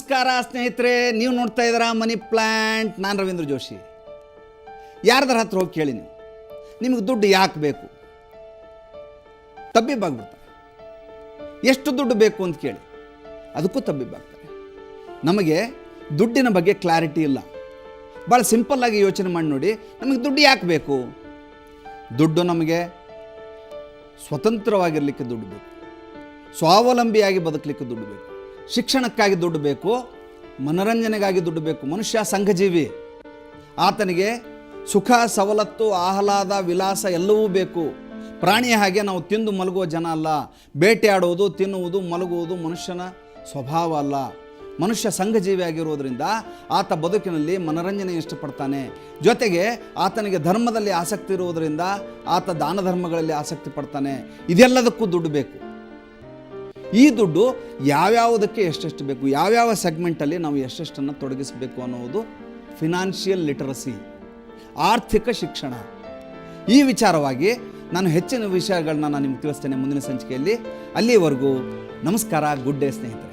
ನಮಸ್ಕಾರ ಸ್ನೇಹಿತರೆ, ನೀವು ನೋಡ್ತಾ ಇದ್ದೀರಾ ಮನಿ ಪ್ಲ್ಯಾಂಟ್. ನಾನು ರವೀಂದ್ರ ಜೋಶಿ. ಯಾರ್ದಾರ ಹತ್ರ ಹೋಗಿ ಕೇಳಿ, ನಿಮಗೆ ದುಡ್ಡು ಯಾಕೆ ಬೇಕು? ತಬ್ಬಿಬ್ಬಾಗ್ಬಿಡ್ತಾರೆ. ಎಷ್ಟು ದುಡ್ಡು ಬೇಕು ಅಂತ ಕೇಳಿ, ಅದಕ್ಕೂ ತಬ್ಬಿಬ್ಬಾಗ್ತಾರೆ. ನಮಗೆ ದುಡ್ಡಿನ ಬಗ್ಗೆ ಕ್ಲಾರಿಟಿ ಇಲ್ಲ. ಭಾಳ ಸಿಂಪಲ್ಲಾಗಿ ಯೋಚನೆ ಮಾಡಿ ನೋಡಿ, ನಮಗೆ ದುಡ್ಡು ಯಾಕೆ ಬೇಕು? ದುಡ್ಡು ನಮಗೆ ಸ್ವತಂತ್ರವಾಗಿರಲಿಕ್ಕೆ ದುಡ್ಡು ಬೇಕು, ಸ್ವಾವಲಂಬಿಯಾಗಿ ಬದುಕಲಿಕ್ಕೆ ದುಡ್ಡು ಬೇಕು, ಶಿಕ್ಷಣಕ್ಕಾಗಿ ದುಡ್ಡು ಬೇಕು, ಮನೋರಂಜನೆಗಾಗಿ ದುಡ್ಡು ಬೇಕು. ಮನುಷ್ಯ ಸಂಘಜೀವಿ. ಆತನಿಗೆ ಸುಖ, ಸವಲತ್ತು, ಆಹ್ಲಾದ, ವಿಲಾಸ ಎಲ್ಲವೂ ಬೇಕು. ಪ್ರಾಣಿಯ ಹಾಗೆ ನಾವು ತಿಂದು ಮಲಗುವ ಜನ ಅಲ್ಲ. ಬೇಟೆಯಾಡುವುದು, ತಿನ್ನುವುದು, ಮಲಗುವುದು ಮನುಷ್ಯನ ಸ್ವಭಾವ ಅಲ್ಲ. ಮನುಷ್ಯ ಸಂಘಜೀವಿ ಆಗಿರುವುದರಿಂದ ಆತ ಬದುಕಿನಲ್ಲಿ ಮನೋರಂಜನೆ ಇಷ್ಟಪಡ್ತಾನೆ. ಜೊತೆಗೆ ಆತನಿಗೆ ಧರ್ಮದಲ್ಲಿ ಆಸಕ್ತಿ ಇರುವುದರಿಂದ ಆತ ದಾನ ಧರ್ಮಗಳಲ್ಲಿ ಆಸಕ್ತಿ ಪಡ್ತಾನೆ. ಇದೆಲ್ಲದಕ್ಕೂ ದುಡ್ಡು ಬೇಕು. ಈ ದುಡ್ಡು ಯಾವ್ಯಾವುದಕ್ಕೆ ಎಷ್ಟೆಷ್ಟು ಬೇಕು, ಯಾವ್ಯಾವ ಸೆಗ್ಮೆಂಟಲ್ಲಿ ನಾವು ಎಷ್ಟೆಷ್ಟನ್ನು ತೊಡಗಿಸಬೇಕು ಅನ್ನೋದು ಫಿನಾನ್ಷಿಯಲ್ ಲಿಟರಸಿ, ಆರ್ಥಿಕ ಶಿಕ್ಷಣ. ಈ ವಿಚಾರವಾಗಿ ನಾನು ಹೆಚ್ಚಿನ ವಿಷಯಗಳನ್ನ ನಾನು ನಿಮ್ಗೆ ತಿಳಿಸ್ತೇನೆ ಮುಂದಿನ ಸಂಚಿಕೆಯಲ್ಲಿ. ಅಲ್ಲಿವರೆಗೂ ನಮಸ್ಕಾರ, ಗುಡ್ ಡೇ ಸ್ನೇಹಿತರೆ.